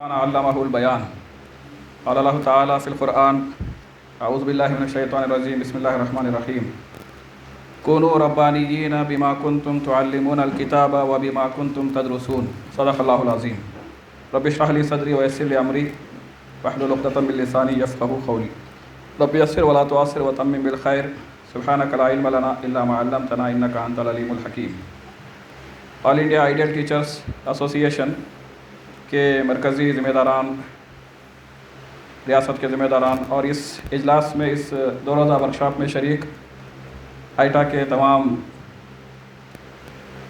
علمہ البیان قال اللہ تعالیٰ فی القرآن اعوذ باللہ من الشیطان الرجیم بسم اللہ الرحمن الرحیم کونوا ربانیین بما کنتم تعلمون الکتاب وبما کنتم تدرسون صدق اللہ العظیم رب اشرح لی صدری ویسر لی امری واحلل عقدۃ من لسانی یفقہوا قولی رب یسر ولا تعسر وتمم بالخیر سبحانک لا علم لنا الا ما علمتنا انک انت العلیم الحکیم۔ آل انڈیا آئیڈیل ٹیچرس ایسوسی ایشن کے مرکزی ذمہ داران، ریاست کے ذمہ داران اور اس اجلاس میں، اس دو روزہ ورکشاپ میں شریک آئیٹا کے تمام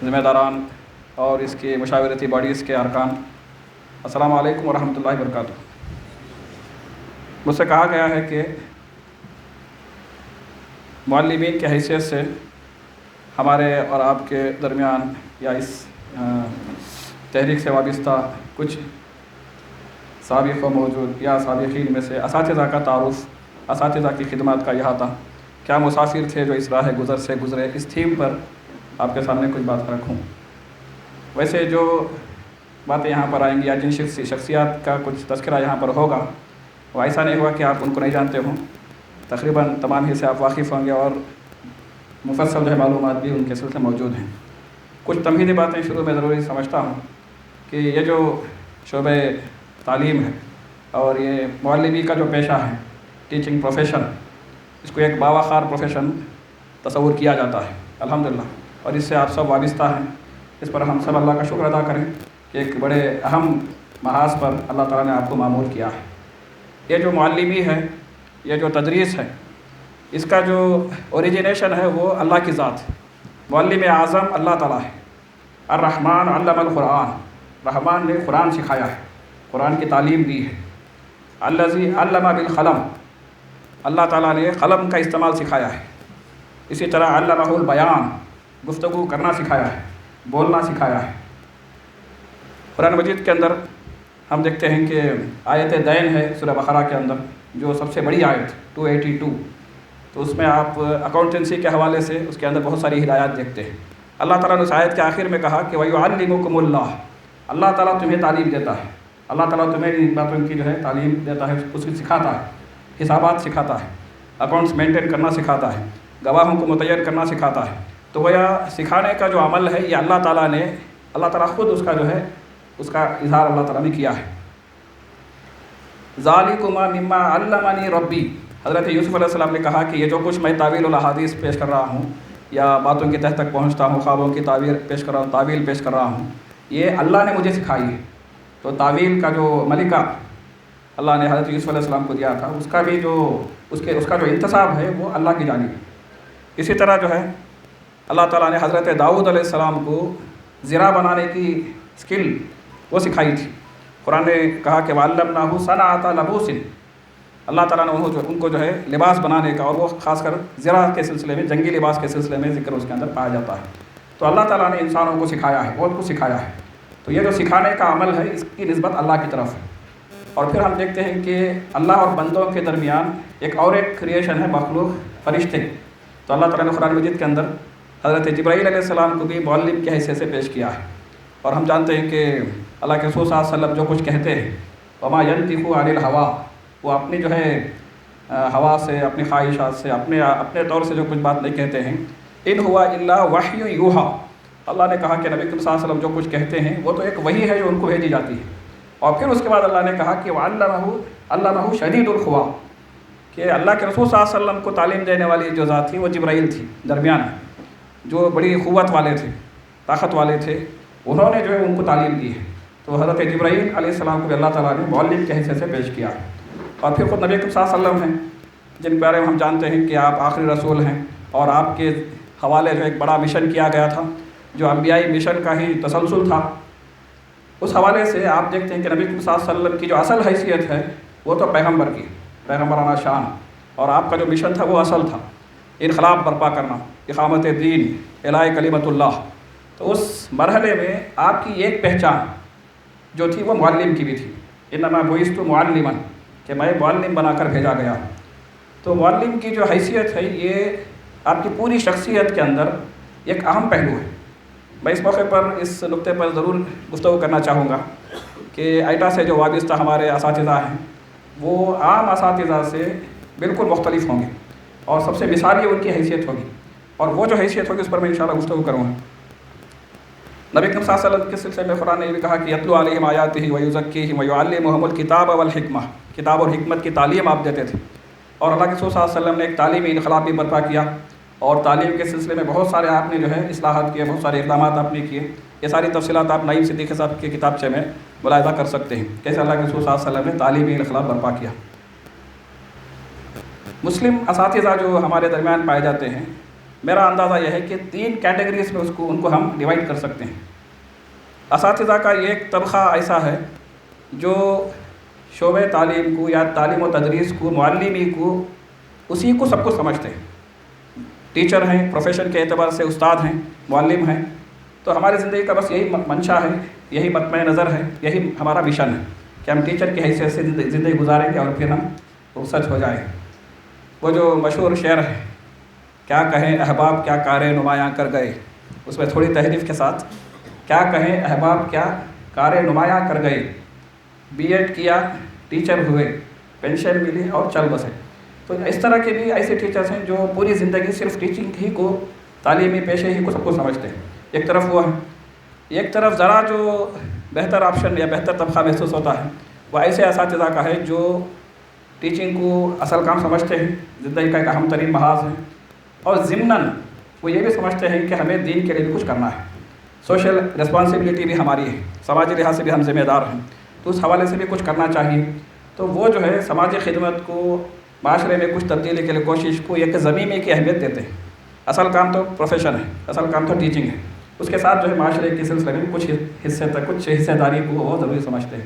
ذمہ داران اور اس کی مشاورتی باڈیز کے ارکان، السلام علیکم ورحمۃ اللہ وبرکاتہ۔ مجھ سے کہا گیا ہے کہ معلمین کی حیثیت سے ہمارے اور آپ کے درمیان یا اس تحریک سے وابستہ کچھ سابق و موجود یا سابقین میں سے اساتذہ کا تعارف، اساتذہ کی خدمات کا احاطہ، کیا مسافر تھے جو اس راہ گزر سے گزرے، اس تھیم پر آپ کے سامنے کچھ بات رکھوں۔ ویسے جو باتیں یہاں پر آئیں گی یا جن شخصیات کا کچھ تذکرہ یہاں پر ہوگا، وہ ایسا نہیں ہوا کہ آپ ان کو نہیں جانتے ہوں، تقریباً تمام ہی سے آپ واقف ہوں گے اور مفصل جو ہے معلومات بھی ان کے سلسلے موجود ہیں۔ کچھ تمہیدی باتیں شروع میں ضروری سمجھتا ہوں کہ یہ جو شعبہ تعلیم ہے اور یہ معلمی کا جو پیشہ ہے، ٹیچنگ پروفیشن، اس کو ایک باوقار پروفیشن تصور کیا جاتا ہے الحمدللہ، اور اس سے آپ سب وابستہ ہیں۔ اس پر ہم سب اللہ کا شکر ادا کریں کہ ایک بڑے اہم محاذ پر اللہ تعالیٰ نے آپ کو معمور کیا ہے۔ یہ جو معلمی ہے، یہ جو تدریس ہے، اس کا جو اوریجنیشن ہے وہ اللہ کی ذات ہے۔ معلم اعظم اللہ تعالیٰ ہے۔ الرحمن علم القرآن، رحمان نے قرآن سکھایا ہے، قرآن کی تعلیم دی ہے۔ الذی علم بالقلم، اللہ تعالیٰ نے قلم کا استعمال سکھایا ہے۔ اسی طرح علمہ البیان، گفتگو کرنا سکھایا ہے، بولنا سکھایا ہے۔ قرآن مجید کے اندر ہم دیکھتے ہیں کہ آیت دین ہے سورہ بقرہ کے اندر، جو سب سے بڑی آیت 282، تو اس میں آپ اکاؤنٹنسی کے حوالے سے اس کے اندر بہت ساری ہدایات دیکھتے ہیں۔ اللہ تعالیٰ نے اس آیت کے آخر میں کہا کہ وَيُعَلِّمُكُمُ اللَّهُ، اللہ تعالیٰ تمہیں تعلیم دیتا ہے، اللہ تعالیٰ تمہیں ان باتوں کی جو ہے تعلیم دیتا ہے، اس کو سکھاتا ہے، حسابات سکھاتا ہے، اکاؤنٹس مینٹین کرنا سکھاتا ہے، گواہوں کو متعین کرنا سکھاتا ہے۔ تو گویا سکھانے کا جو عمل ہے یہ اللہ تعالیٰ خود اس کا جو ہے اس کا اظہار اللہ تعالیٰ نے کیا ہے۔ ذَلِكُمَا مِمَّا عَلَّمَنِي رَبِّي، حضرت یوسف علیہ السلام نے کہا کہ یہ جو کچھ میں تعویل الاحادیث پیش کر رہا ہوں یا باتوں کی تہ تک پہنچتا ہوں، خوابوں کی تعبیر پیش کر رہا ہوں، تعویل پیش کر رہا ہوں، یہ اللہ نے مجھے سکھائی ہے۔ تو تعویل کا جو ملکہ اللہ نے حضرت یوسف علیہ السلام کو دیا تھا، اس کا بھی جو اس کا جو انتصاب ہے وہ اللہ کی جانب ہے۔ اسی طرح جو ہے اللہ تعالیٰ نے حضرت داؤد علیہ السلام کو زرہ بنانے کی اسکل وہ سکھائی تھی۔ قرآن نے کہا کہ وَعَلَّمْنَاهُ صَنْعَةَ لَبُوسٍ، اللہ تعالیٰ نے ان کو جو ہے لباس بنانے کا، اور وہ خاص کر زرہ کے سلسلے میں، جنگی لباس کے سلسلے میں ذکر اس کے اندر پایا جاتا ہے۔ تو اللہ تعالیٰ نے انسانوں کو سکھایا ہے، بہت کچھ سکھایا ہے۔ تو یہ جو سکھانے کا عمل ہے اس کی نسبت اللہ کی طرف ہے۔ اور پھر ہم دیکھتے ہیں کہ اللہ اور بندوں کے درمیان ایک کریشن ہے، مخلوق، فرشتے۔ تو اللہ تعالیٰ نے قرآن مجید کے اندر حضرت جبرائیل علیہ السلام کو بھی معلم کی حیثیت سے پیش کیا ہے۔ اور ہم جانتے ہیں کہ اللہ کے رسول صلی اللہ علیہ وسلم جو کچھ کہتے ہیں، وما ينطق عن الهوى، وہ اپنی جو ہے ہوا سے، اپنی خواہشات سے، اپنے طور سے جو کچھ بات نہیں کہتے ہیں۔ ان هو الا وحی یوحی، اللہ نے کہا کہ نبی صلی اللہ علیہ وسلم جو کچھ کہتے ہیں وہ تو ایک وحی ہے جو ان کو بھیجی جاتی ہے۔ اور پھر اس کے بعد اللہ نے کہا کہ علمہ شدید القویٰ، کہ اللہ کے رسول صلی اللہ علیہ وسلم کو تعلیم دینے والی جو ذات تھی وہ جبرائیل تھی، درمیان جو بڑی قوت والے تھے، طاقت والے تھے، انہوں نے جو ہے ان کو تعلیم دی ہے۔ تو حضرت جبرائیل علیہ السلام کو بھی اللہ تعالیٰ نے معلم کی حیثیت سے پیش کیا ہے۔ اور پھر خود نبی صلی اللہ علیہ وسلم ہیں، جن کے بارے میں ہم جانتے ہیں کہ آپ آخری رسول ہیں، اور آپ کے حوالے جو ایک بڑا مشن کیا گیا تھا، جو انبیائی مشن کا ہی تسلسل تھا۔ اس حوالے سے آپ دیکھتے ہیں کہ نبی صلی اللہ علیہ وسلم کی جو اصل حیثیت ہے وہ تو پیغمبر کی، پیغمبرانہ شان، اور آپ کا جو مشن تھا وہ اصل تھا، انقلاب برپا کرنا، اقامت دین، اعلاء کلمت اللہ۔ تو اس مرحلے میں آپ کی ایک پہچان جو تھی وہ معلم کی بھی تھی، انما بعثت معلما، کہ میں معلم بنا کر بھیجا گیا۔ تو معلم کی جو حیثیت ہے یہ آپ کی پوری شخصیت کے اندر ایک اہم پہلو ہے۔ میں اس موقع پر اس نقطے پر ضرور گفتگو کرنا چاہوں گا کہ آئٹا سے جو وابستہ ہمارے اساتذہ ہیں وہ عام اساتذہ سے بالکل مختلف ہوں گے، اور سب سے مثالی ان کی حیثیت ہوگی، اور وہ جو حیثیت ہوگی اس پر میں انشاءاللہ گفتگو کروں گا۔ نبی کریم صلی اللہ علیہ وسلم کے سلسلے میں قرآن نے یہ بھی کہا کہ یتلو علیہم آیاتہ ویزکیہم ویعلمہم الکتاب والحکمہ، کتاب اور حکمت کی تعلیم آپ دیتے تھے، اور اللہ کے رسول صلی اللہ علیہ وسلم نے ایک تعلیمی انقلاب بھی برپا کیا، اور تعلیم کے سلسلے میں بہت سارے آپ نے جو ہے اصلاحات کیے، بہت سارے اقدامات آپ نے کیے۔ یہ ساری تفصیلات آپ نعیم صدیقی صاحب کے کتابچے میں ملاحظہ کر سکتے ہیں، کیسے اللہ کے رسول صلی اللہ علیہ وسلم نے تعلیمی انقلاب برپا کیا۔ مسلم اساتذہ جو ہمارے درمیان پائے جاتے ہیں، میرا اندازہ یہ ہے کہ 3 کیٹیگریز میں ان کو ہم ڈیوائڈ کر سکتے ہیں۔ اساتذہ کا یہ ایک طبقہ ایسا ہے جو شعبہ تعلیم کو یا تعلیم و تدریس کو، معلمی کو، اسی کو سب کچھ سمجھتے ہیں، ٹیچر ہیں، پروفیشن کے اعتبار سے استاد ہیں، معلم ہیں، تو ہماری زندگی کا بس یہی منشا ہے، یہی مطمع نظر ہے، یہی ہمارا مشن ہے کہ ہم ٹیچر کی حیثیت سے زندگی گزاریں گے اور پھر ہم رخصت ہو جائیں۔ وہ جو مشہور شعر ہے، کیا کہیں احباب کیا کار نمایاں کر گئے، اس میں تھوڑی تحریف کے ساتھ، کیا کہیں احباب کیا کار نمایاں کر گئے، بی ایڈ کیا ٹیچر ہوئے، پینشن ملی اور چل بسے۔ تو اس طرح کے بھی ایسے ٹیچرز ہیں جو پوری زندگی صرف ٹیچنگ ہی کو، تعلیمی پیشے ہی کو سب کو سمجھتے ہیں۔ ایک طرف وہ ہے، ایک طرف ذرا جو بہتر آپشن یا بہتر طبقہ محسوس ہوتا ہے وہ ایسے اساتذہ کا ہے جو ٹیچنگ کو اصل کام سمجھتے ہیں، زندگی کا ایک اہم ترین محاذ ہے، اور ضمناً وہ یہ بھی سمجھتے ہیں کہ ہمیں دین کے لیے بھی کچھ کرنا ہے، سوشل رسپانسبلٹی بھی ہماری ہے، سماجی لحاظ سے بھی ہم ذمہ دار ہیں، تو اس حوالے سے بھی کچھ کرنا چاہیے۔ تو وہ جو ہے سماجی خدمت کو، معاشرے میں کچھ تبدیلی کے لیے کوشش کو ایک زمین کی اہمیت دیتے ہیں۔ اصل کام تو پروفیشن ہے، اصل کام تو ٹیچنگ ہے، اس کے ساتھ جو ہے معاشرے کے سلسلے میں کچھ حصہ داری کو وہ ضروری سمجھتے ہیں۔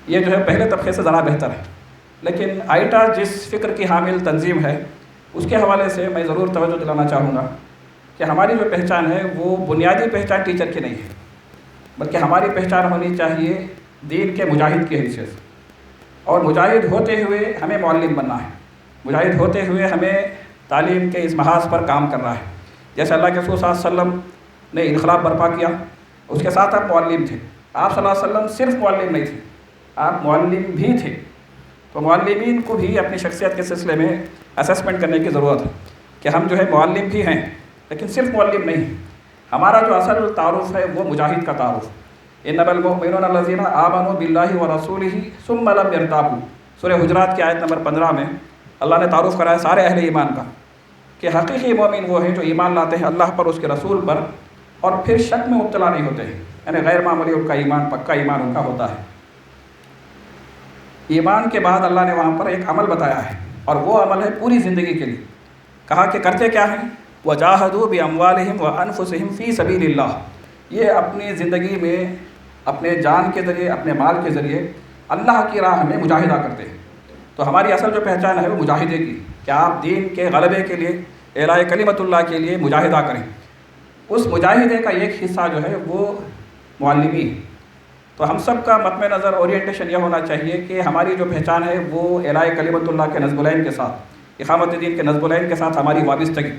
یہ جو ہے پہلے طبقے سے ذرا بہتر ہے، لیکن آئٹا جس فکر کی حامل تنظیم ہے اس کے حوالے سے میں ضرور توجہ دلانا چاہوں گا کہ ہماری جو پہچان ہے وہ بنیادی پہچان ٹیچر کی نہیں ہے، بلکہ ہماری پہچان ہونی چاہیے دین کے مجاہد کی حیثیت سے، اور مجاہد ہوتے ہوئے ہمیں معلم بننا ہے، مجاہد ہوتے ہوئے ہمیں تعلیم کے اس محاذ پر کام کرنا ہے۔ جیسے اللہ کے رسول صلی اللہ علیہ وسلم نے انقلاب برپا کیا، اس کے ساتھ آپ معلم تھے، آپ صلی اللہ علیہ وسلم صرف معلم نہیں تھے، آپ معلم بھی تھے، تو معلمین کو بھی اپنی شخصیت کے سلسلے میں اسسمنٹ کرنے کی ضرورت ہے کہ ہم جو ہے معلم بھی ہیں لیکن صرف معلم نہیں، ہمارا جو اصل تعارف ہے وہ مجاہد کا تعارف۔ انما المؤمنون الذین آمنوا باللہ ورسولہ ثم لم یرتابوا، سورہ حجرات کی آیت نمبر 15 میں اللہ نے تعارف کرایا سارے اہل ایمان کا کہ حقیقی مومن وہ ہیں جو ایمان لاتے ہیں اللہ پر، اس کے رسول پر، اور پھر شک میں مبتلا نہیں ہوتے ہیں، یعنی غیر معمولی ان کا ایمان، پکا ایمان ان کا ہوتا ہے۔ ایمان کے بعد اللہ نے وہاں پر ایک عمل بتایا ہے، اور وہ عمل ہے پوری زندگی کے لیے، کہا کہ کرتے کیا ہیں، وَجَاهَدُوا بِأَمْوَالِهِمْ وَأَنفُسِهِمْ فِي سَبِيلِ اللَّهِ، یہ اپنی زندگی میں اپنے جان کے ذریعے، اپنے مال کے ذریعے اللہ کی راہ میں مجاہدہ کرتے ہیں۔ تو ہماری اصل جو پہچان ہے وہ مجاہدے کی، کہ آپ دین کے غلبے کے لیے، اعلاء کلمت اللہ کے لیے مجاہدہ کریں۔ اس مجاہدے کا ایک حصہ جو ہے وہ معلمی ہے۔ تو ہم سب کا مطمع نظر اورینٹیشن یہ ہونا چاہیے کہ ہماری جو پہچان ہے وہ اعلاء کلمت اللہ کے نصب العین کے ساتھ، اقامت دین کے نصب العین کے ساتھ ہماری وابستگی،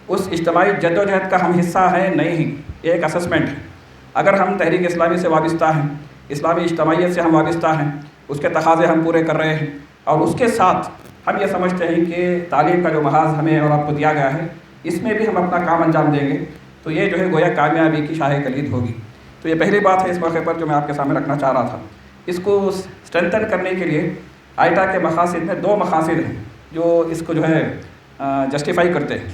اس اجتماعی جد و جہد کا ہم حصہ ہیں نہیں، یہ ایک اسسمنٹ ہے۔ اگر ہم تحریک اسلامی سے وابستہ ہیں، اسلامی اجتماعیت سے ہم وابستہ ہیں، اس کے تقاضے ہم پورے کر رہے ہیں، اور اس کے ساتھ ہم یہ سمجھتے ہیں کہ تعلیم کا جو محاذ ہمیں اور آپ کو دیا گیا ہے اس میں بھی ہم اپنا کام انجام دیں گے، تو یہ جو ہے گویا کامیابی کی شاہ کلید ہوگی۔ تو یہ پہلی بات ہے اس موقع پر جو میں آپ کے سامنے رکھنا چاہ رہا تھا۔ اس کو اسٹرینتھن کرنے کے لیے آئٹا کے مقاصد میں 2 مقاصد ہیں جو اس کو جو ہے جسٹیفائی کرتے ہیں۔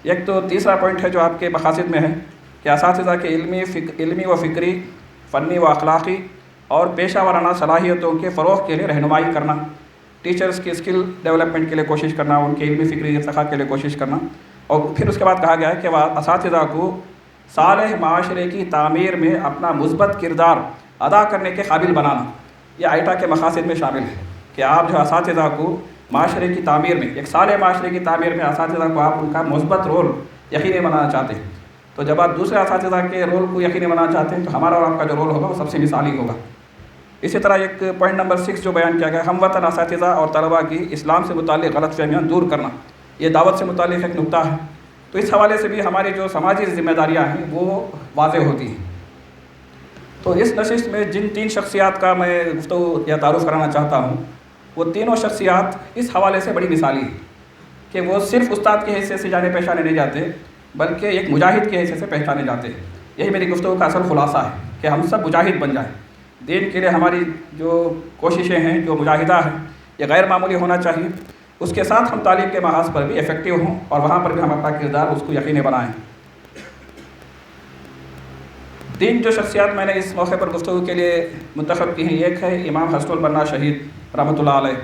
ایک تو تیسرا پوائنٹ ہے جو آپ کے مقاصد میں ہے کہ اساتذہ کے علمی و فکری، فنی و اخلاقی اور پیشہ ورانہ صلاحیتوں کے فروغ کے لیے رہنمائی کرنا، ٹیچرز کی اسکل ڈیولپمنٹ کے لیے کوشش کرنا، ان کے علمی فکری ارتقاء کے لیے کوشش کرنا، اور پھر اس کے بعد کہا گیا ہے کہ اساتذہ کو صالح معاشرے کی تعمیر میں اپنا مثبت کردار ادا کرنے کے قابل بنانا۔ یہ آئٹا کے مقاصد میں شامل ہے کہ آپ جو اساتذہ کو معاشرے کی تعمیر میں، ایک صالح معاشرے کی تعمیر میں اساتذہ کو آپ ان کا مثبت رول یقینی بنانا چاہتے ہیں۔ تو جب آپ دوسرے اساتذہ کے رول کو یقینی بنانا چاہتے ہیں تو ہمارا اور آپ کا جو رول ہوگا وہ سب سے مثالی ہوگا۔ اسی طرح ایک پوائنٹ نمبر 6 جو بیان کیا گیا، ہم وطن اساتذہ اور طلباء کی اسلام سے متعلق غلط فہمیاں دور کرنا، یہ دعوت سے متعلق ایک نقطہ ہے۔ تو اس حوالے سے بھی ہماری جو سماجی ذمہ داریاں ہیں وہ واضح ہوتی ہیں۔ تو اس نشست میں جن 3 شخصیات کا میں گفتگو یا تعارف کرانا چاہتا ہوں، وہ تینوں شخصیات اس حوالے سے بڑی مثالی ہیں کہ وہ صرف استاد کی حیثیت سے جانے پہچانے نہیں جاتے، بلکہ ایک مجاہد کی حیثیت سے پہچانے جاتے ہیں۔ یہی میری گفتگو کا اصل خلاصہ ہے کہ ہم سب مجاہد بن جائیں۔ دین کے لیے ہماری جو کوششیں ہیں، جو مجاہدہ ہے، یہ غیر معمولی ہونا چاہیے۔ اس کے ساتھ ہم تعلیم کے محاذ پر بھی ایفیکٹو ہوں اور وہاں پر بھی ہم اپنا کردار اس کو یقینی بنائیں۔ 3 جو شخصیات میں نے اس موقع پر گفتگو کے لیے منتخب کی ہیں، ایک ہے امام حسن البنا شہید رحمۃ اللہ علیہ،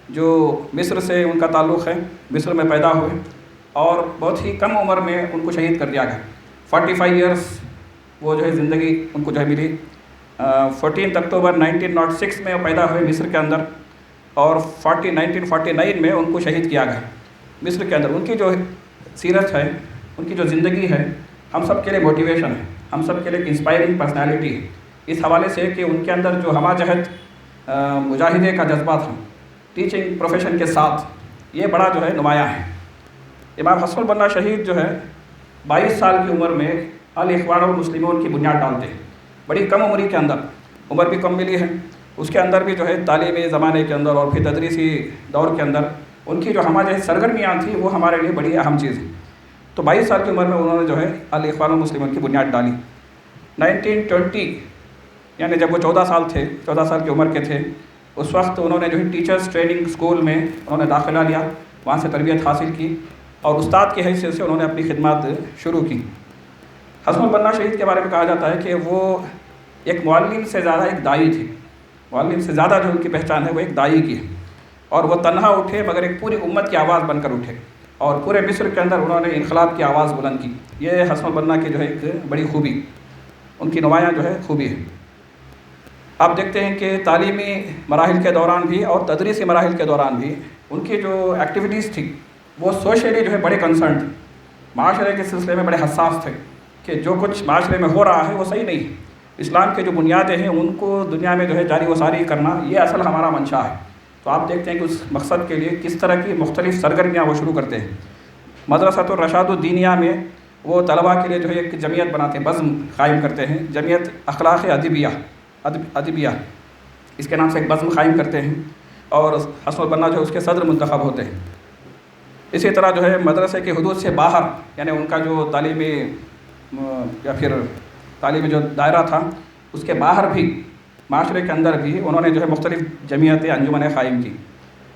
جو مصر سے ان کا تعلق ہے، مصر میں پیدا ہوئے اور بہت ہی کم عمر میں ان کو شہید کر دیا گیا۔ 45 ایئرس وہ جو ہے زندگی ان کو جو ہے ملی۔ 14 اکتوبر 1906 میں وہ پیدا ہوئے مصر کے اندر، اور 1949 میں ان کو شہید کیا گیا مصر کے اندر۔ ان کی جو سیرت ہے، ان کی جو زندگی ہے، ہم سب کے لیے موٹیویشن ہے، ہم سب کے لیے ایک انسپائرنگ پرسنالٹی ہے، اس حوالے سے کہ ان کے اندر جو ہمہ جہت مجاہدے کا جذبہ تھا ٹیچنگ پروفیشن کے ساتھ، یہ بڑا جو ہے نمایاں ہے۔ امام حسن البنا شہید جو ہے 22 سال کی عمر میں الاخوان المسلمون کی بنیاد ڈالتے ہیں، بڑی کم عمری کے اندر، عمر بھی کم ملی ہے، اس کے اندر بھی جو ہے تعلیمی زمانے کے اندر اور پھر تدریسی دور کے اندر ان کی جو ہمارے سرگرمیاں تھیں وہ ہمارے لیے بڑی اہم چیز ہے۔ تو 22 سال کی عمر میں انہوں نے جو ہے الاخوان المسلمون کی بنیاد ڈالی۔ 1920 یعنی جب وہ 14 سال تھے، 14 سال کی عمر کے تھے، اس وقت انہوں نے جو ہے ٹیچرز ٹریننگ اسکول میں انہوں نے داخلہ لیا، وہاں سے تربیت حاصل کی اور استاد کی حیثیت سے انہوں نے اپنی خدمات شروع کی۔ حسن البنا شہید کے بارے میں کہا جاتا ہے کہ وہ ایک معلم سے زیادہ ایک داعی تھے، معلم سے زیادہ جو ان کی پہچان ہے وہ ایک داعی کی ہے، اور وہ تنہا اٹھے مگر ایک پوری امت کی آواز بن کر اٹھے اور پورے مصر کے اندر انہوں نے انقلاب کی آواز بلند کی۔ یہ حسن البنا کی جو ہے ایک بڑی خوبی، ان کی نمایاں جو ہے خوبی ہے۔ آپ دیکھتے ہیں کہ تعلیمی مراحل کے دوران بھی اور تدریسی مراحل کے دوران بھی ان کی جو ایکٹیویٹیز تھی وہ سوشلی جو ہے بڑے کنسرن تھے، معاشرے کے سلسلے میں بڑے حساس تھے کہ جو کچھ معاشرے میں ہو رہا ہے وہ صحیح نہیں ہے، اسلام کے جو بنیادیں ہیں ان کو دنیا میں جو ہے جاری و ساری کرنا، یہ اصل ہمارا منشا ہے۔ تو آپ دیکھتے ہیں کہ اس مقصد کے لیے کس طرح کی مختلف سرگرمیاں وہ شروع کرتے ہیں۔ مدرسۃ الرشاد الدینیہ میں وہ طلباء کے لیے جو ہے ایک جمعیت بناتے ہیں، بزم قائم کرتے ہیں، جمعیت اخلاق ادبیہ اس کے نام سے ایک بزم قائم کرتے ہیں، اور حسن البنا جو اس کے صدر منتخب ہوتے ہیں۔ اسی طرح جو ہے مدرسے کے حدود سے باہر، یعنی ان کا جو تعلیمی یا پھر تعلیمی جو دائرہ تھا اس کے باہر بھی، معاشرے کے اندر بھی انہوں نے جو ہے مختلف جمعیتیں، انجمنیں قائم کی۔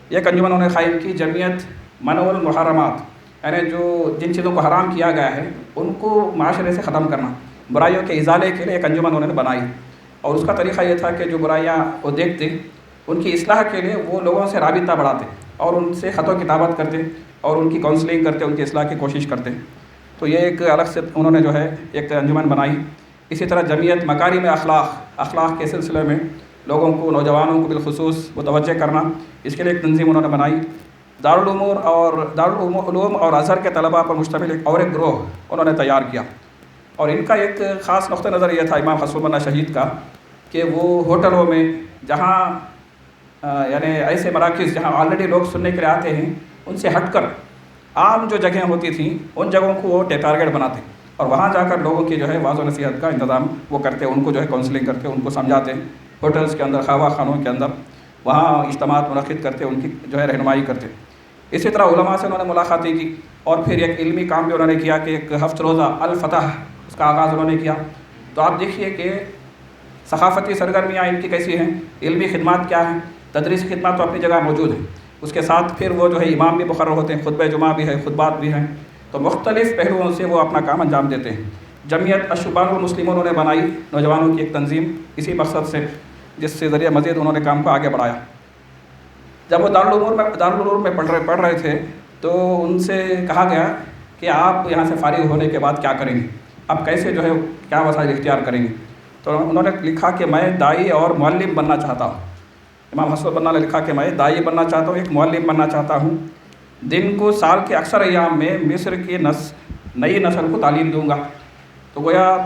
ایک انجمن انہوں نے قائم کی جمعیت منع المحرمات، یعنی جو جن چیزوں کو حرام کیا گیا ہے ان کو معاشرے سے ختم کرنا، برائیوں کے ازالے کے لیے ایک انجمن انہوں نے بنائی، اور اس کا طریقہ یہ تھا کہ جو برائیاں وہ دیکھتے ان کی اصلاح کے لیے وہ لوگوں سے رابطہ بڑھاتے اور ان سے خط و کتابت کرتے اور ان کی کاؤنسلنگ کرتے، ان کی اصلاح کی کوشش کرتے۔ تو یہ ایک الگ سے انہوں نے جو ہے ایک انجمن بنائی۔ اسی طرح جمعیت مکارم اخلاق کے سلسلے میں لوگوں کو، نوجوانوں کو بالخصوص متوجہ کرنا، اس کے لیے ایک تنظیم انہوں نے بنائی۔ دارالعلوم اور ازہر کے طلباء پر مشتمل ایک گروہ انہوں نے تیار کیا، اور ان کا ایک خاص نقطہ نظر یہ تھا امام حسن البنا شہید کا کہ وہ ہوٹلوں میں جہاں یعنی ایسے مراکز جہاں آلریڈی لوگ سننے کے لیے آتے ہیں ان سے ہٹ کر عام جو جگہیں ہوتی تھیں ان جگہوں کو وہ ٹارگیٹ بناتے اور وہاں جا کر لوگوں کی جو ہے واعظ و نصیحت کا انتظام وہ کرتے، ان کو جو ہے کاؤنسلنگ کرتے، ان کو سمجھاتے، ہوٹلز کے اندر، خواہ خانوں کے اندر وہاں اجتماعات منعقد کرتے، ان کی جو ہے رہنمائی کرتے۔ اسی طرح علماء سے انہوں نے ملاقاتیں کی، اور پھر ایک علمی کام بھی انہوں نے کیا کہ ایک ہفت روزہ الفتح اس کا آغاز انہوں نے کیا۔ تو آپ دیکھیے کہ ثقافتی سرگرمیاں ان کی کیسی ہیں، علمی خدمات کیا ہیں، تدریسی خدمات تو اپنی جگہ موجود ہیں، اس کے ساتھ پھر وہ جو ہے امام بھی مقرر ہوتے ہیں، خطبہ جمعہ بھی ہے، خطبات بھی ہیں، تو مختلف پہلوؤں سے وہ اپنا کام انجام دیتے ہیں۔ جمعیت الشبان المسلمون انہوں نے بنائی، نوجوانوں کی ایک تنظیم اسی مقصد سے، جس سے ذریعہ مزید انہوں نے کام کو آگے بڑھایا۔ جب وہ دارالعلوم میں پڑھ رہے تھے تو ان سے کہا گیا کہ آپ یہاں سے فارغ ہونے کے بعد کیا کریں گے، آپ کیسے جو ہے کیا وسائل اختیار کریں گے؟ تو انہوں نے لکھا کہ میں داعی اور معلم بننا چاہتا ہوں۔ امام حسن البنا نے لکھا کہ میں داعی بننا چاہتا ہوں، ایک معلم بننا چاہتا ہوں، دن کو سال کے اکثر ایام میں مصر کی نئی نسل کو تعلیم دوں گا۔ تو گویا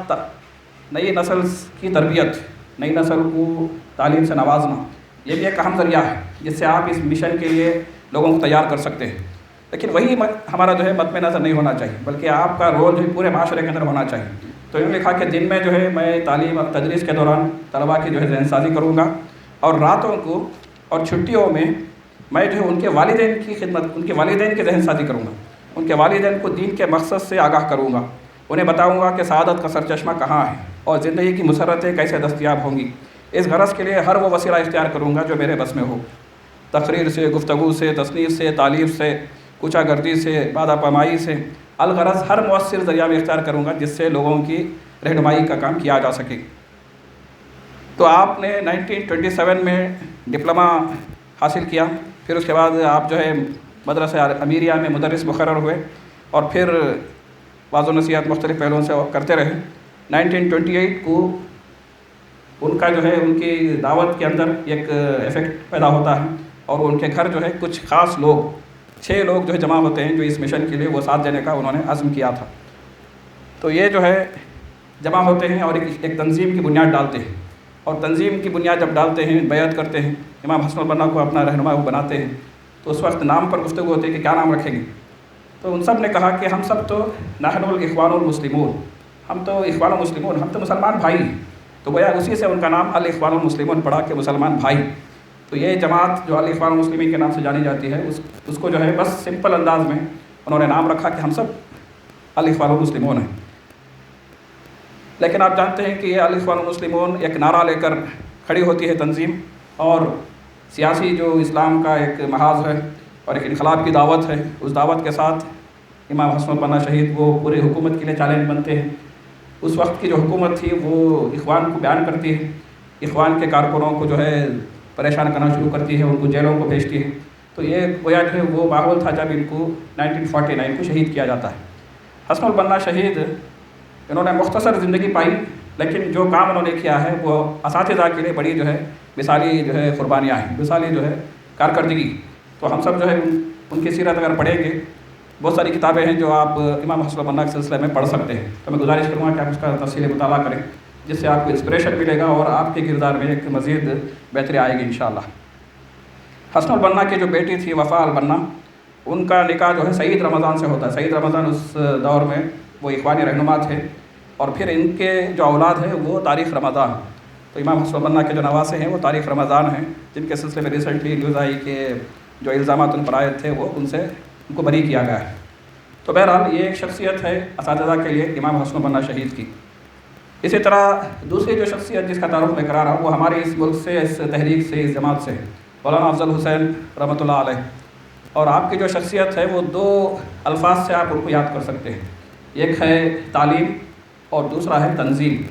نئی نسل کی تربیت، نئی نسل کو تعلیم سے نوازنا، یہ بھی ایک اہم ذریعہ ہے جس سے آپ اس مشن کے لیے لوگوں کو تیار کر سکتے ہیں۔ لیکن وہی ہمارا جو ہے مد نظر نہیں ہونا چاہیے، بلکہ آپ کا رول جو ہے پورے معاشرے کے اندر ہونا چاہیے۔ تو انہوں نے لکھا کہ دن میں جو ہے میں تعلیم اور تدریس کے دوران طلباء کی جو ہے ذہن سازی کروں گا، اور راتوں کو اور چھٹیوں میں جو ہے ان کے والدین کی خدمت، ان کے والدین کی ذہن سازی کروں گا، ان کے والدین کو دین کے مقصد سے آگاہ کروں گا، انہیں بتاؤں گا کہ سعادت کا سرچشمہ کہاں ہے اور زندگی کی مسرتیں کیسے دستیاب ہوں گی۔ اس غرض کے لیے ہر وہ وسیلہ اختیار کروں گا جو میرے بس میں ہو، تقریر سے، گفتگو سے، تصنیف سے، تعلیف سے، کوچہ گردی سے، وعدہ پامائی سے، الغرض ہر مؤثر ذریعہ میں اختیار کروں گا جس سے لوگوں کی رہنمائی کا کام کیا جا سکے۔ تو آپ نے 1927 میں ڈپلومہ حاصل کیا، پھر اس کے بعد آپ جو ہے مدرسہ امیریہ میں مدرس مقرر ہوئے، اور پھر واعظ و نصیحت مختلف پہلوؤں سے کرتے رہے۔ 1928 کو ان کا جو ہے ان کی دعوت کے اندر ایک ایفیکٹ پیدا ہوتا ہے، اور ان کے گھر جو ہے کچھ خاص لوگ 6 لوگ جو ہے جمع ہوتے ہیں جو اس مشن کے لیے وہ ساتھ دینے کا انہوں نے عزم کیا تھا۔ تو یہ جو ہے جمع ہوتے ہیں اور ایک تنظیم کی بنیاد ڈالتے ہیں، اور تنظیم کی بنیاد جب ڈالتے ہیں، بیعت کرتے ہیں، امام حسن البنا کو اپنا رہنما وہ بناتے ہیں، تو اس وقت نام پر گفتگو ہوتی ہے کہ کیا نام رکھیں گے۔ تو ان سب نے کہا کہ ہم سب تو نحن الاخوان المسلمون، ہم تو اخوان المسلمون، ہم تو مسلمان بھائی ہیں۔ تو گویا اسی سے ان کا نام الاخوان المسلمون پڑا کہ مسلمان بھائی۔ تو یہ جماعت جو الاخوان المسلمین کے نام سے جانی جاتی ہے، اس کو جو ہے بس سمپل انداز میں انہوں نے نام رکھا کہ ہم سب الاخوان المسلمون ہیں۔ لیکن آپ جانتے ہیں کہ یہ الاخوان المسلمون ایک نعرہ لے کر کھڑی ہوتی ہے تنظیم، اور سیاسی جو اسلام کا ایک محاذ ہے اور ایک انقلاب کی دعوت ہے، اس دعوت کے ساتھ امام حسن البنا شہید وہ پورے حکومت کے لیے چیلنج بنتے ہیں۔ اس وقت کی جو حکومت تھی وہ اخوان کو بیان کرتی ہے، اخوان کے کارکنوں کو جو ہے پریشان کرنا شروع کرتی ہے، ان کو جیلوں کو بھیجتی ہے۔ تو یہ گویا جو ہے وہ ماحول تھا جب ان کو 1949 کو شہید کیا جاتا ہے۔ حسن البنا شہید انہوں نے مختصر زندگی پائی، لیکن جو کام انہوں نے کیا ہے وہ اساتذہ کے لیے بڑی جو ہے مثالی جو ہے قربانیاں ہیں، مثالی جو ہے کارکردگی۔ تو ہم سب جو ہے ان کی سیرت اگر پڑھیں گے، بہت ساری کتابیں ہیں جو آپ امام حسن البنا کے سلسلے میں پڑھ سکتے ہیں۔ تو میں گزارش کروں گا کہ آپ اس کا تفصیلی مطالعہ کریں، جس سے آپ کو انسپریشن ملے گا اور آپ کے کردار میں ایک مزید بہتری آئے گی انشاءاللہ۔ حسن البنا کی جو بیٹی تھی وفا البنا، ان کا نکاح جو ہے سعید رمضان سے ہوتا ہے۔ سعید رمضان اس دور میں وہ اخوانی رہنما تھے، اور پھر ان کے جو اولاد ہیں وہ طارق رمضان۔ تو امام حسن البنا کے جو نواسے ہیں وہ طارق رمضان ہیں، جن کے سلسلے میں ریسنٹلی نیوز آئی کہ جو الزامات ان پر عائد تھے وہ ان کو بری کیا گیا ہے۔ تو بہرحال یہ ایک شخصیت ہے اساتذہ کے لیے امام حسن البنا شہید کی۔ اسی طرح دوسری جو شخصیت جس کا تعارف میں کرا رہا ہوں وہ ہمارے اس ملک سے، اس تحریک سے، اس جماعت سے ہے، مولانا افضل حسین رحمۃ اللہ علیہ۔ اور آپ کی جو شخصیت ہے وہ 2 الفاظ سے آپ ان کو یاد کر سکتے ہیں، ایک ہے تعلیم اور دوسرا ہے تنظیم۔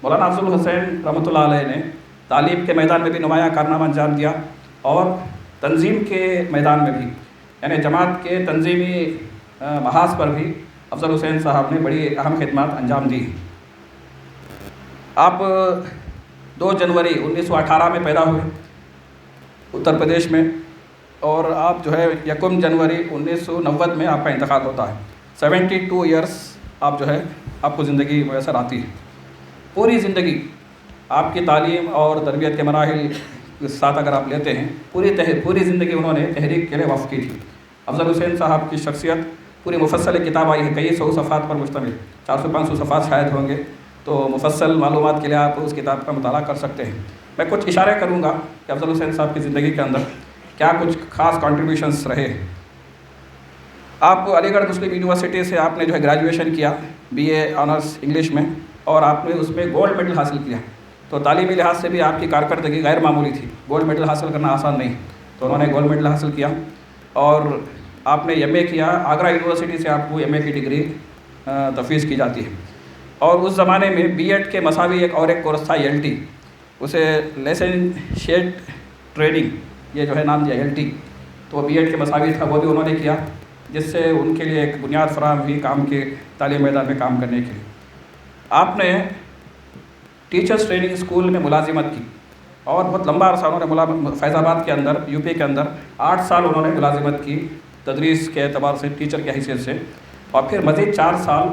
مولانا افضل حسین رحمۃ اللہ علیہ نے تعلیم کے میدان میں بھی نمایاں کارنامہ انجام دیا، اور تنظیم کے میدان میں بھی، یعنی جماعت کے تنظیمی محاذ پر بھی افضل حسین صاحب نے بڑی اہم خدمات انجام دی۔ آپ 2 جنوری 1918 میں پیدا ہوئے اتر پردیش میں، اور آپ جو ہے 1 جنوری 1990 میں آپ کا انتقال ہوتا ہے۔ 72 ایئرس آپ جو ہے آپ کو زندگی میسر آتی ہے۔ پوری زندگی آپ کی تعلیم اور تربیت کے مراحل کے ساتھ اگر آپ لیتے ہیں، پوری زندگی انہوں نے تحریک کے لیے وقف کی تھی۔ افضل حسین صاحب کی شخصیت پوری مفصل کتاب آئی ہے، کئی 100 صفحات پر مشتمل، 400-500 صفحات شاید ہوں گے، تو مفصل معلومات کے لیے آپ اس کتاب کا مطالعہ کر سکتے ہیں۔ میں کچھ اشارے کروں گا کہ افضل حسین صاحب کی زندگی کے اندر کیا کچھ خاص کنٹریبیوشنس رہے۔ آپ علی گڑھ مسلم یونیورسٹی سے آپ نے جو ہے گریجویشن کیا، BA آنرس انگلش میں، اور آپ نے اس میں گولڈ میڈل حاصل کیا۔ تو تعلیمی لحاظ سے بھی آپ کی کارکردگی غیر معمولی تھی، گولڈ میڈل حاصل کرنا آسان نہیں، تو انہوں نے گولڈ میڈل حاصل کیا۔ اور آپ نے MA کیا، آگرہ یونیورسٹی سے آپ کو MA کی ڈگری تفویض کی جاتی ہے۔ اور اس زمانے میں B.Ed کے مساوی ایک کورس تھا LT، اسے لیسن شیٹ ٹریننگ یہ جو ہے نام دیا LT، تو وہ B.Ed کے مساوی تھا، وہ بھی انہوں نے کیا، جس سے ان کے لیے ایک بنیاد فراہم ہوئی کام کے تعلیم میدان میں کام کرنے کے لیے۔ آپ نے ٹیچرز ٹریننگ اسکول میں ملازمت کی، اور بہت لمبا عرصہ انہوں نے فیض آباد کے اندر UP کے اندر 8 سال انہوں نے ملازمت کی تدریس کے اعتبار سے، ٹیچر کی حیثیت سے، اور پھر مزید 4 سال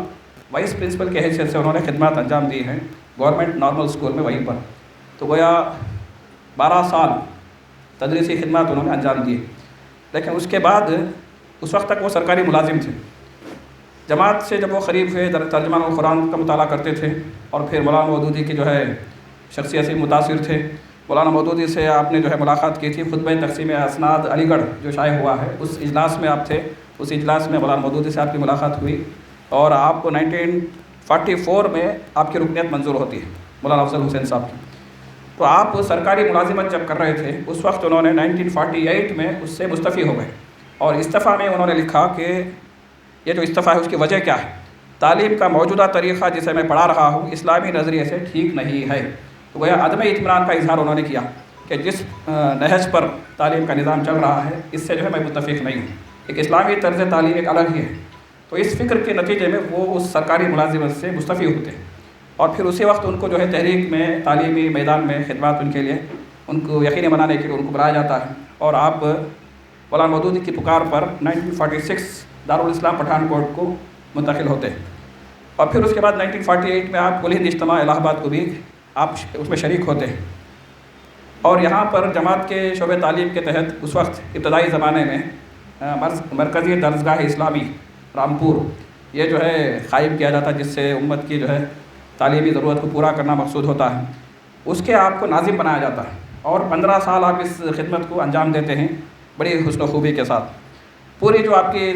وائس پرنسپل کی حیثیت سے انہوں نے خدمات انجام دی ہیں گورنمنٹ نارمل اسکول میں وہیں پر۔ تو گویا 12 سال تدریسی خدمات انہوں نے انجام دیے، لیکن اس کے بعد اس وقت تک وہ سرکاری ملازم تھے۔ جماعت سے جب وہ قریب ہوئے ترجمان القرآن کا مطالعہ کرتے تھے، اور پھر مولانا مودودی کی جو ہے شخصیت سے متاثر تھے۔ مولانا مودودی سے آپ نے جو ہے ملاقات کی تھی، خطبہ تقسیم اسناد علی گڑھ جو شائع ہوا ہے اس اجلاس میں آپ تھے، اس اجلاس میں مولانا مودودی سے آپ کی ملاقات ہوئی، اور آپ کو 1944 میں آپ کی رکنیت منظور ہوتی ہے مولانا افضل حسین صاحب کی۔ تو آپ سرکاری ملازمت جب کر رہے تھے اس وقت انہوں نے 1948 میں اس سے مستعفی ہو گئے، اور استعفیٰ میں انہوں نے لکھا کہ یہ جو استعفیٰ ہے اس کی وجہ کیا ہے؟ تعلیم کا موجودہ طریقہ جسے میں پڑھا رہا ہوں اسلامی نظریے سے ٹھیک نہیں ہے۔ تو گویا عدم اطمینان کا اظہار انہوں نے کیا کہ جس نہج پر تعلیم کا نظام چل رہا ہے اس سے جو ہے میں متفق نہیں ہوں، ایک اسلامی طرز تعلیم ایک الگ ہی ہے۔ تو اس فکر کے نتیجے میں وہ اس سرکاری ملازمت سے مستعفی ہوتے ہیں، اور پھر اسی وقت ان کو جو ہے تحریک میں تعلیمی میدان میں خدمات ان کے لیے ان کو یقینی بنانے کے لیے ان کو بلایا جاتا ہے، اور آپ مولانا مودودی کی پکار پر 1946 دارالاسلام پٹھان کوٹ کو منتقل ہوتے ہیں، اور پھر اس کے بعد 1948 میں آپ کل ہند اجتماع الہ آباد کو بھی آپ اس میں شریک ہوتے ہیں، اور یہاں پر جماعت کے شعبہ تعلیم کے تحت اس وقت ابتدائی زمانے میں مرکزی درسگاہ اسلامی رامپور یہ جو ہے قائم کیا جاتا ہے، جس سے امت کی جو ہے تعلیمی ضرورت کو پورا کرنا مقصود ہوتا ہے، اس کے آپ کو ناظم بنایا جاتا ہے، اور 15 سال آپ اس خدمت کو انجام دیتے ہیں بڑی حسن و خوبی کے ساتھ۔ پوری جو آپ کی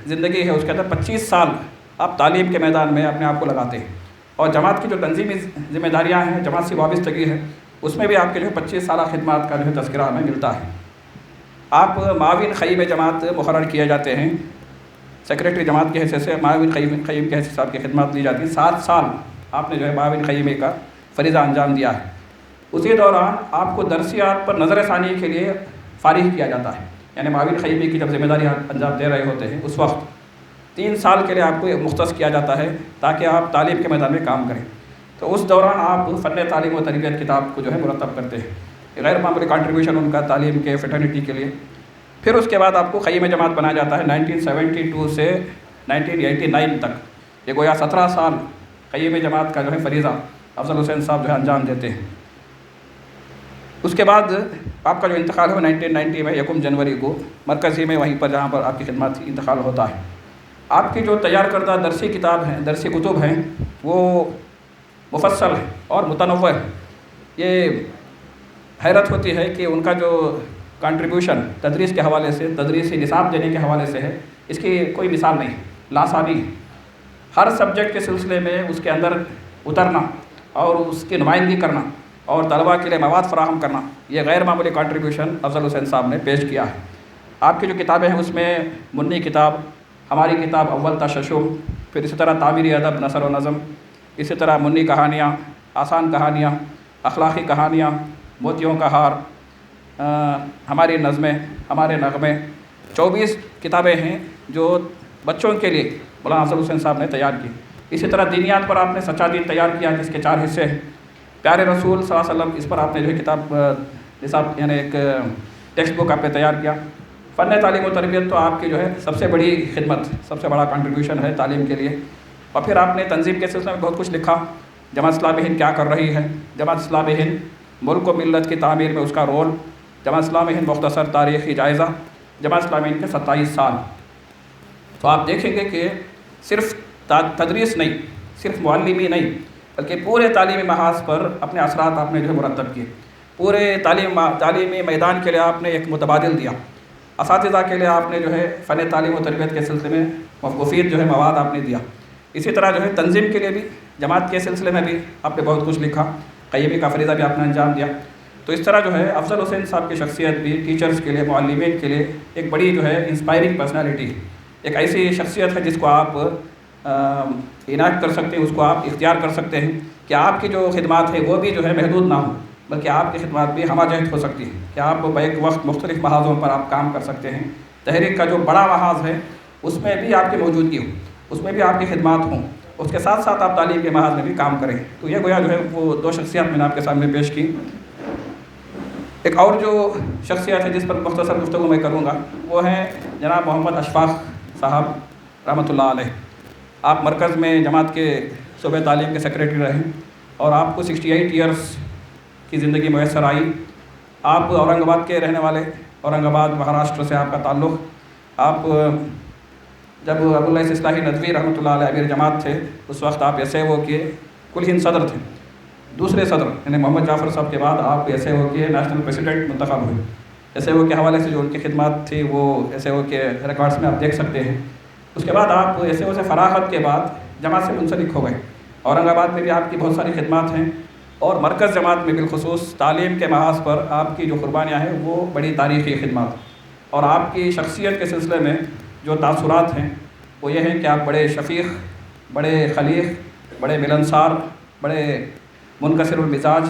زندگی ہے اس کے اندر 25 سال آپ تعلیم کے میدان میں اپنے آپ کو لگاتے ہیں، اور جماعت کی جو تنظیمی ذمہ داریاں ہیں، جماعت سے وابستگی ہے، اس میں بھی آپ کے جو ہے 25 سالہ خدمات کا جو ہے تذکرہ ہمیں ملتا ہے۔ آپ معاون خیم جماعت مقرر کیے جاتے ہیں، سیکریٹری جماعت کی حیثیت سے معاون خیم کے حیثیت سے آپ کی خدمات لی جاتی ہیں۔ 7 سال آپ نے جو ہے معاون خیمے کا فریضہ انجام دیا ہے۔ اسی دوران آپ کو درسیات پر نظر ثانی کے لیے فارغ کیا جاتا ہے، یعنی معاون خیمے کی جب ذمہ داری انجام دے رہے ہوتے ہیں اس وقت 3 سال کے لیے آپ کو مختص کیا جاتا ہے تاکہ آپ تعلیم کے میدان میں کام کریں۔ تو اس دوران آپ فن تعلیم و تربیت کتاب کو جو ہے مرتب کرتے ہیں، غیر معمولی کنٹریبیوشن ان کا تعلیم کے فیٹرنیٹی کے لیے۔ پھر اس کے بعد آپ کو خیم جماعت بنایا جاتا ہے 1972 سے 1989 تک، یہ گویا 17 سال خیم جماعت کا جو ہے فریضہ افضل حسین صاحب جو ہے انجام دیتے ہیں۔ اس کے بعد آپ کا جو انتقال ہو 1990 میں 1 جنوری کو مرکزی میں وہیں پر جہاں پر آپ کی خدمات کی انتقال ہوتا ہے۔ آپ کی جو تیار کردہ درسی کتاب ہیں، درسی کتب ہیں، وہ مفصل ہے اور متنوع ہے۔ یہ حیرت ہوتی ہے کہ ان کا جو کنٹریبیوشن تدریس کے حوالے سے، تدریسی نصاب دینے کے حوالے سے ہے، اس کی کوئی مثال نہیں، لاسانی ہے۔ ہر سبجیکٹ کے سلسلے میں اس کے اندر اترنا اور اس کی نمائندگی کرنا اور طلباء کے لیے مواد فراہم کرنا، یہ غیر معمولی کنٹریبیوشن افضل حسین صاحب نے پیش کیا ہے۔ آپ کی جو کتابیں ہیں اس میں منی کتاب، ہماری کتاب اول تششع، پھر اسی طرح تعمیری ادب نثر و نظم، اسی طرح منی کہانیاں، آسان کہانیاں، اخلاقی کہانیاں، موتیوں کا ہار، ہماری نظمیں، ہمارے نغمے، 24 کتابیں ہیں جو بچوں کے لیے مولانا افضل حسین صاحب نے تیار کی۔ اسی طرح دینیات پر آپ نے سچا دین تیار کیا جس کے 4 حصے ہیں۔ پیارے رسول صلی اللہ علیہ وسلم، اس پر آپ نے جو ہے کتاب نصاب یعنی ایک ٹیکسٹ بک آپ نے تیار کیا۔ فن تعلیم و تربیت تو آپ کی جو ہے سب سے بڑی خدمت، سب سے بڑا کنٹریبیوشن ہے تعلیم کے لیے۔ اور پھر آپ نے تنظیم کے سلسلے میں بہت کچھ لکھا، جماعت اسلامی ہند کیا کر رہی ہے، جماعت اسلامی ہند ملک و ملت کی تعمیر میں اس کا رول، جماعت اسلامی ہند مختصر تاریخی جائزہ، جماعت اسلامی ہند کے 27 سال۔ تو آپ دیکھیں گے کہ صرف تدریس نہیں، صرف معلمی نہیں، بلکہ پورے تعلیمی محاذ پر اپنے اثرات آپ نے جو ہے مرتب کیے۔ پورے تعلیمی میدان کے لیے آپ نے ایک متبادل دیا، اساتذہ کے لیے آپ نے جو ہے فن تعلیم و تربیت کے سلسلے میں مفید جو ہے مواد آپ نے دیا۔ اسی طرح جو ہے تنظیم کے لیے بھی، جماعت کے سلسلے میں بھی آپ نے بہت کچھ لکھا، قیمی کا فریضہ بھی آپ نے انجام دیا۔ تو اس طرح جو ہے افضل حسین صاحب کی شخصیت بھی ٹیچرز کے لیے، معلمین کے لیے ایک بڑی جو ہے انسپائرنگ پرسنالٹی ہے، ایک ایسی شخصیت ہے جس کو آپ عنایت کر سکتے ہیں، اس کو آپ اختیار کر سکتے ہیں کہ آپ کی جو خدمات ہیں وہ بھی جو ہے محدود نہ ہوں، بلکہ آپ کی خدمات بھی ہمہ جہت ہو سکتی ہیں کہ آپ بیک وقت مختلف محاذوں پر آپ کام کر سکتے ہیں۔ تحریک کا جو بڑا محاذ ہے اس میں بھی آپ کی موجودگی ہو، اس میں بھی آپ کی خدمات ہوں، اس کے ساتھ ساتھ آپ تعلیم کے محاذ میں بھی کام کریں۔ تو یہ گویا جو ہے وہ 2 شخصیات میں نے آپ کے سامنے پیش کی۔ ایک اور جو شخصیت ہے جس پر مختصر گفتگو میں کروں گا وہ ہیں جناب محمد اشفاق صاحب رحمۃ اللہ علیہ۔ آپ مرکز میں جماعت کے صوبہ تعلیم کے سیکریٹری رہے اور آپ کو 68 ایئرس کی زندگی میسر آئی۔ آپ اورنگ آباد کے رہنے والے، اورنگ آباد مہاراشٹر سے آپ کا تعلق۔ آپ جب ابواللیث اصلاحی ندوی رحمۃ اللہ علیہ امیر جماعت تھے، اس وقت آپ ایس اے او کے کل ہند صدر تھے، دوسرے صدر، یعنی محمد جعفر صاحب کے بعد آپ ایس اے او کے نیشنل پریسیڈنٹ منتخب ہوئے۔ ایس اے او کے حوالے سے جو ان کی خدمات تھی وہ ایس اے او کے ریکارڈز میں آپ دیکھ سکتے ہیں۔ اس کے بعد آپ ایس اے او سے فراغت کے بعد جماعت سے منسلک ہو گئے۔ اورنگ آباد میں بھی آپ کی بہت ساری خدمات ہیں، اور مرکز جماعت میں بالخصوص تعلیم کے محاذ پر آپ کی جو قربانیاں ہیں وہ بڑی تاریخی خدمات، اور آپ کی شخصیت کے سلسلے میں جو تاثرات ہیں وہ یہ ہیں کہ آپ بڑے شفیق، بڑے خلیق، بڑے ملنسار، بڑے منکسر المزاج،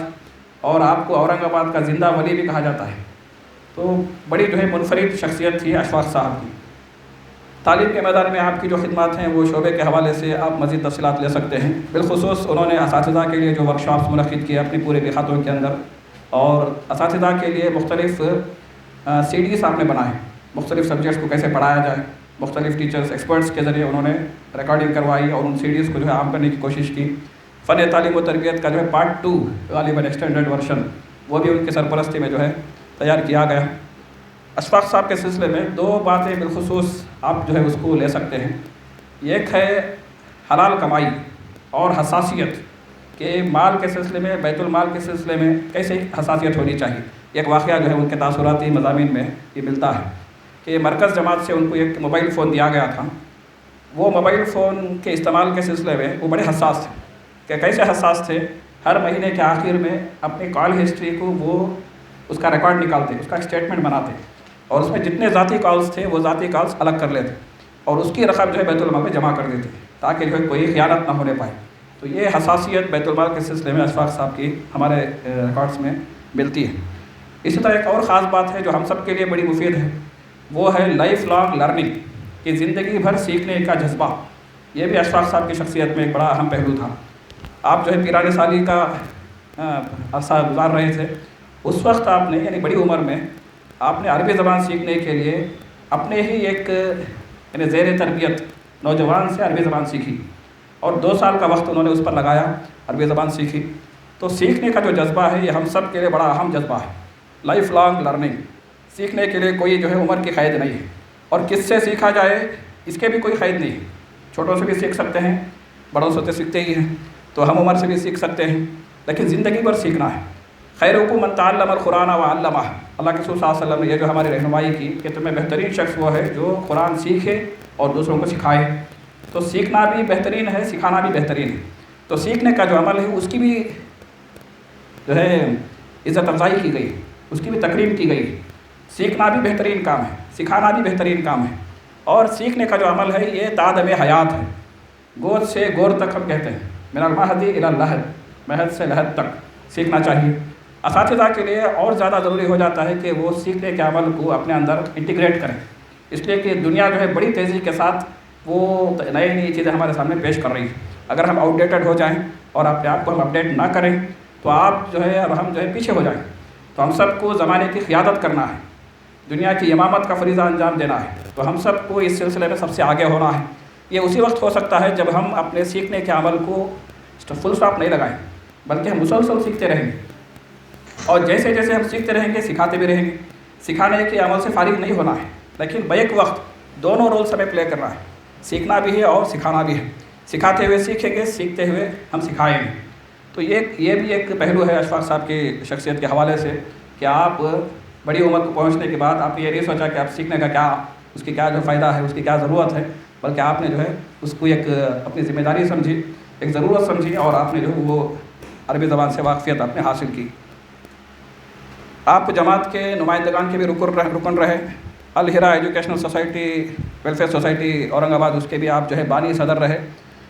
اور آپ کو اورنگ آباد کا زندہ ولی بھی کہا جاتا ہے۔ تو بڑی جو ہے منفرد شخصیت تھی اشفاق صاحب کی۔ تعلیم کے میدان میں آپ کی جو خدمات ہیں وہ شعبے کے حوالے سے آپ مزید تفصیلات لے سکتے ہیں۔ بالخصوص انہوں نے اساتذہ کے لیے جو ورکشاپس منعقد کیے اپنی پورے دیہاتوں کے اندر، اور اساتذہ کے لیے مختلف سی ڈیز آپ نے بنائے، مختلف سبجیکٹس کو کیسے پڑھایا جائے، مختلف ٹیچرز ایکسپرٹس کے ذریعے انہوں نے ریکارڈنگ کروائی اور ان سی ڈیز کو جو ہے عام کرنے کی کوشش کی۔ فن تعلیم و تربیت کا جو ہے پارٹ 2 غالباً ایکسٹینڈڈ ورژن وہ بھی ان کی سرپرستی میں جو ہے تیار کیا گیا۔ اشفاق صاحب کے سلسلے میں 2 باتیں بالخصوص آپ جو ہے اس کو لے سکتے ہیں۔ ایک ہے حلال کمائی اور حساسیت، کہ مال کے سلسلے میں، بیت المال کے سلسلے میں کیسے حساسیت ہونی چاہیے۔ ایک واقعہ جو ہے ان کے تاثراتی مضامین میں یہ ملتا ہے کہ مرکز جماعت سے ان کو ایک موبائل فون دیا گیا تھا۔ وہ موبائل فون کے استعمال کے سلسلے میں وہ بڑے حساس تھے، کہ کیسے حساس تھے، ہر مہینے کے آخر میں اپنی کال ہسٹری کو وہ اس کا ریکارڈ نکالتے، اس کا اسٹیٹمنٹ بناتے، اور اس میں جتنے ذاتی کالز تھے وہ ذاتی کالز الگ کر لیتے، اور اس کی رقم جو ہے بیت المال میں جمع کر دیتے تاکہ جو ہے کوئی خیانت نہ ہونے پائے۔ تو یہ حساسیت بیت المال کے سلسلے میں اشفاق صاحب کی ہمارے ریکارڈز میں ملتی ہے۔ اسی طرح ایک اور خاص بات ہے جو ہم سب کے لیے بڑی مفید ہے، وہ ہے لائف لانگ لرننگ، کہ زندگی بھر سیکھنے کا جذبہ۔ یہ بھی اشفاق صاحب کی شخصیت میں ایک بڑا اہم پہلو تھا۔ آپ جو ہے پیرانے سالی کا عرصہ گزار رہے تھے، اس وقت آپ نے یعنی بڑی عمر میں آپ نے عربی زبان سیکھنے کے لیے اپنے ہی ایک یعنی زیر تربیت نوجوان سے عربی زبان سیکھی، اور 2 سال کا وقت انہوں نے اس پر لگایا، عربی زبان سیکھی۔ تو سیکھنے کا جو جذبہ ہے یہ ہم سب کے لیے بڑا اہم جذبہ ہے۔ لائف لانگ لرننگ، سیکھنے کے لیے کوئی جو ہے عمر کی قید نہیں ہے، اور کس سے سیکھا جائے اس کے بھی کوئی قید نہیں ہے۔ چھوٹوں سے بھی سیکھ سکتے ہیں، بڑوں سے تو سیکھتے ہی ہیں، تو ہم عمر سے بھی سیکھ سکتے ہیں، لیکن زندگی بھر سیکھنا ہے۔ خیرکم من تعلم القرآن وعلمہ، اللہ کے رسول صلی اللہ علیہ وسلم نے یہ جو ہماری رہنمائی کی کہ تمہیں بہترین شخص وہ ہے جو قرآن سیکھے اور دوسروں کو سکھائے۔ تو سیکھنا بھی بہترین ہے، سکھانا بھی بہترین ہے۔ تو سیکھنے کا جو عمل ہے اس کی بھی جو ہے عزت افزائی کی گئی، اس کی بھی تکریم کی گئی۔ سیکھنا بھی بہترین کام ہے، سکھانا بھی بہترین کام ہے، اور سیکھنے کا جو عمل ہے یہ تادم حیات ہے۔ گود سے گور تک ہم کہتے ہیں، من المہدی الی اللحد، مہد سے لحد تک سیکھنا چاہیے۔ اساتذہ کے لیے اور زیادہ ضروری ہو جاتا ہے کہ وہ سیکھنے کے عمل کو اپنے اندر انٹیگریٹ کریں، اس لیے کہ دنیا جو ہے بڑی تیزی کے ساتھ وہ نئی چیزیں ہمارے سامنے پیش کر رہی ہے۔ اگر ہم آؤٹ ڈیٹڈ ہو جائیں اور اپنے آپ کو ہم اپڈیٹ نہ کریں تو آپ جو ہے اور ہم جو ہے پیچھے ہو جائیں۔ تو ہم سب کو زمانے کی قیادت کرنا ہے، دنیا کی امامت کا فریضہ انجام دینا ہے، تو ہم سب کو اس سلسلے میں سب سے آگے ہونا ہے۔ یہ اسی وقت ہو سکتا ہے جب ہم اپنے سیکھنے کے عمل کو فل اسٹاپ نہیں لگائیں، بلکہ ہم مسلسل سیکھتے رہیں گے، اور جیسے جیسے ہم سیکھتے رہیں گے سکھاتے بھی رہیں گے۔ سکھانے کے عمل سے فارغ نہیں ہونا ہے، لیکن بیک وقت دونوں رولز ہمیں پلے کرنا ہے، سیکھنا بھی ہے اور سکھانا بھی ہے۔ سکھاتے ہوئے سیکھیں گے، سیکھتے ہوئے ہم سکھائیں گے۔ تو یہ بھی ایک پہلو ہے اشفاق صاحب کی شخصیت کے حوالے سے کہ آپ بڑی عمر کو پہنچنے کے بعد آپ نے یہ نہیں سوچا کہ آپ سیکھنے کا کیا، اس کی کیا جو فائدہ ہے، اس کی کیا ضرورت ہے، بلکہ آپ نے جو ہے اس کو ایک اپنی ذمہ داری سمجھی، ایک ضرورت سمجھی، اور آپ نے جو ہے وہ عربی زبان سے واقفیت آپ نے حاصل کی۔ آپ جماعت کے نمائندگان کے بھی رکن رہے، الہرا educational society welfare society Aurangabad, اس کے بھی آپ جو ہے بانی صدر رہے،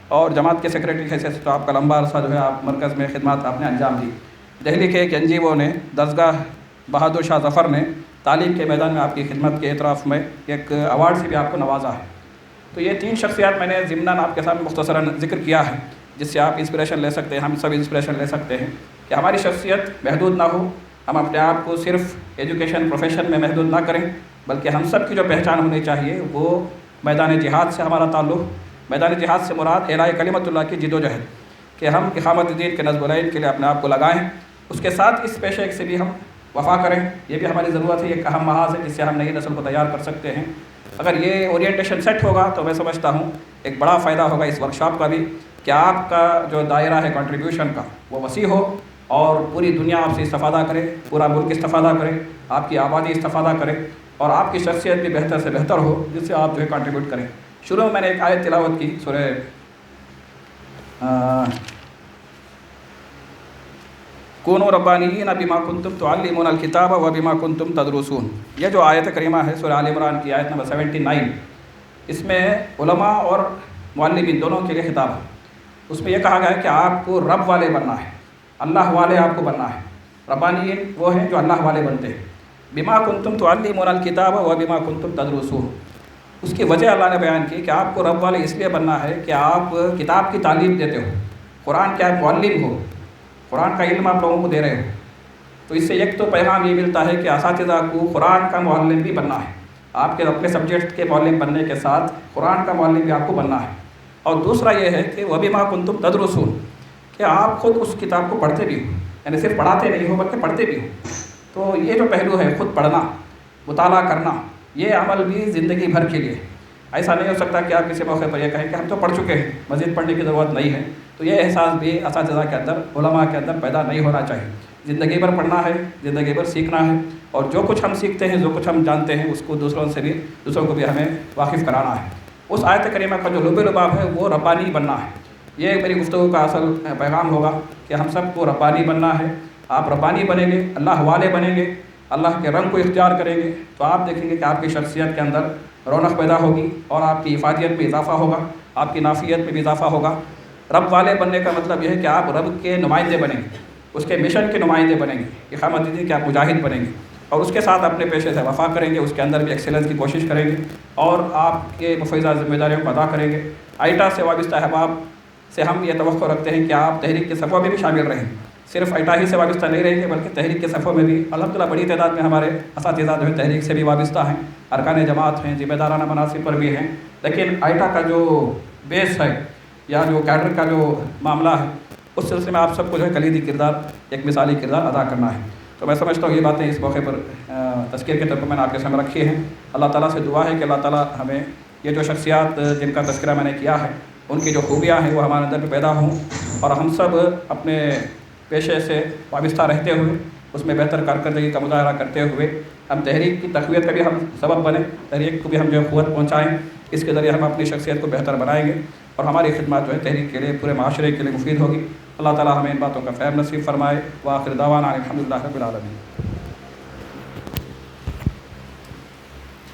اور جماعت کے سیکریٹری کی حیثیت سے تو آپ کا لمبا عرصہ جو ہے آپ مرکز میں خدمات آپ نے انجام دی۔ دہلی کے ایک NGO نے، درسگاہ بہادر شاہ ظفر نے، تعلیم کے میدان میں آپ کی خدمت کے اعتراف میں ایک ایوارڈ سے بھی آپ کو نوازا ہے۔ تو یہ 3 شخصیات میں نے ضمناً آپ کے سامنے مختصراً ذکر کیا ہے، جس سے آپ انسپریشن لے سکتے ہیں، ہم سب انسپریشن لے سکتے ہیں کہ ہماری شخصیت محدود نہ ہو، ہم اپنے آپ کو صرف ایجوکیشن پروفیشن میں محدود نہ کریں، بلکہ ہم سب کی جو پہچان ہونی چاہیے وہ میدان جہاد سے ہمارا تعلق۔ میدان جہاد سے مراد اعلاء کلمت اللہ کی جد و جہد، کہ ہم اقامت دین کے نصب العین کے لیے اپنے آپ کو لگائیں، اس کے ساتھ اس پیشے سے بھی ہم وفا کریں۔ یہ بھی ہماری ضرورت ہے، ایک اہم محاذ ہے جس سے ہم نئی نسل کو تیار کر سکتے ہیں۔ اگر یہ اورینٹیشن سیٹ ہوگا تو میں سمجھتا ہوں ایک بڑا فائدہ ہوگا اس ورکشاپ کا بھی، کہ آپ کا جو دائرہ ہے کنٹریبیوشن کا وہ وسیع ہو اور پوری دنیا آپ سے استفادہ کرے، پورا ملک استفادہ کرے، آپ کی آبادی استفادہ کرے، اور آپ کی شخصیت بھی بہتر سے بہتر ہو جس سے آپ جو ہے کنٹریبیوٹ کریں۔ شروع میں نے ایک آیت تلاوت کی سورہ کونوا ربانیین بما کنتم تعلمون الکتاب و بما کنتم تدرسون، یہ جو آیت کریمہ ہے سورہ آل عمران کی آیت نمبر 79، اس میں علماء اور معلمین دونوں کے لیے خطاب ہے۔ اس میں یہ کہا گیا ہے کہ آپ کو رب والے بننا ہے، اللہ والے آپ کو بننا ہے۔ ربانیین وہ ہیں جو اللہ والے بنتے ہیں۔ بما کنتم تعلمون الکتاب و بما کنتم تدرسون، اس کی وجہ اللہ نے بیان کی کہ آپ کو رب والے اس لیے بننا ہے کہ آپ کتاب کی تعلیم دیتے ہو، قرآن کے آپ معلم ہو، قرآن کا علم آپ لوگوں کو دے رہے ہو۔ تو اس سے ایک تو پیغام یہ ملتا ہے کہ اساتذہ کو قرآن کا معلم بھی بننا ہے، آپ کے اپنے سبجیکٹ کے معلم بننے کے ساتھ قرآن کا معلم بھی آپ کو بننا ہے۔ اور دوسرا یہ ہے کہ وَبِمَا كُنْتُمْ تَدْرُسُونَ، کہ آپ خود اس کتاب کو پڑھتے بھی ہو، یعنی صرف پڑھاتے نہیں ہو بلکہ پڑھتے بھی ہو۔ تو یہ جو پہلو ہے خود پڑھنا، مطالعہ کرنا، یہ عمل بھی زندگی بھر کے لیے۔ ایسا نہیں ہو سکتا کہ آپ کسی موقع پر یہ کہیں کہ ہم تو پڑھ چکے ہیں، مزید پڑھنے کی ضرورت نہیں ہے۔ تو یہ احساس بھی اساتذہ کے اندر، علماء کے اندر پیدا نہیں ہونا چاہیے۔ زندگی بھر پڑھنا ہے، زندگی بھر سیکھنا ہے، اور جو کچھ ہم سیکھتے ہیں، جو کچھ ہم جانتے ہیں، اس کو دوسروں کو بھی ہمیں واقف کرانا ہے۔ اس آیت کریمہ کا جو لب لباب ہے وہ ربانی بننا ہے۔ یہ میری گفتگو کا اصل پیغام ہوگا کہ ہم سب کو ربانی بننا ہے۔ آپ ربانی بنیں گے، اللہ والے بنیں گے، اللہ کے رنگ کو اختیار کریں گے، تو آپ دیکھیں گے کہ آپ کی شخصیت کے اندر رونق پیدا ہوگی، اور آپ کی افادیت میں اضافہ ہوگا، آپ کی نافیت میں بھی اضافہ ہوگا۔ رب والے بننے کا مطلب یہ ہے کہ آپ رب کے نمائندے بنیں گے، اس کے مشن کے نمائندے بنیں گے، قیامت دن کہ آپ مجاہد بنیں گے، اور اس کے ساتھ اپنے پیشے سے وفا کریں گے، اس کے اندر بھی ایکسیلنس کی کوشش کریں گے، اور آپ کے مفروضہ ذمہ داریوں کو ادا کریں گے۔ آئٹا سے وابستہ احباب سے ہم یہ توقع رکھتے ہیں کہ آپ تحریک کے صفوں میں بھی شامل رہیں، صرف آئٹا ہی سے وابستہ نہیں رہیں گے بلکہ تحریک کے صفوں میں بھی۔ الحمدللہ بڑی تعداد میں ہمارے اساتذہ جو ہے تحریک سے بھی وابستہ ہیں، ارکان جماعت ہیں، ذمہ دارانہ مناصب پر بھی ہیں، لیکن آئٹا کا جو بیس ہے یا جو کیڈر کا جو معاملہ ہے، اس سلسلے میں آپ سب کو جو ہے کلیدی کردار، ایک مثالی کردار ادا کرنا ہے۔ تو میں سمجھتا ہوں یہ باتیں اس موقع پر تذکیر کے طور پر میں نے آپ کے سامنے رکھی ہیں۔ اللہ تعالیٰ سے دعا ہے کہ اللہ تعالیٰ ہمیں یہ جو شخصیات جن کا تذکرہ میں نے کیا ہے، ان کی جو خوبیاں ہیں وہ ہمارے اندر بھی پیدا ہوں، اور ہم سب اپنے پیشے سے وابستہ رہتے ہوئے اس میں بہتر کارکردگی کا مظاہرہ کرتے ہوئے ہم تحریک کی تقویت کا بھی ہم سبب بنیں، تحریک کو بھی ہم جو ہے قوت پہنچائیں۔ اس کے ذریعے ہم اپنی شخصیت کو بہتر بنائیں گے، اور ہماری خدمات جو ہے تحریک کے لیے، پورے معاشرے کے لیے مفید ہوگی۔ اللہ تعالیٰ ہمیں ان باتوں کا فہم نصیب فرمائے۔ وآخر دعوانا الحمدللہ رب العالمین۔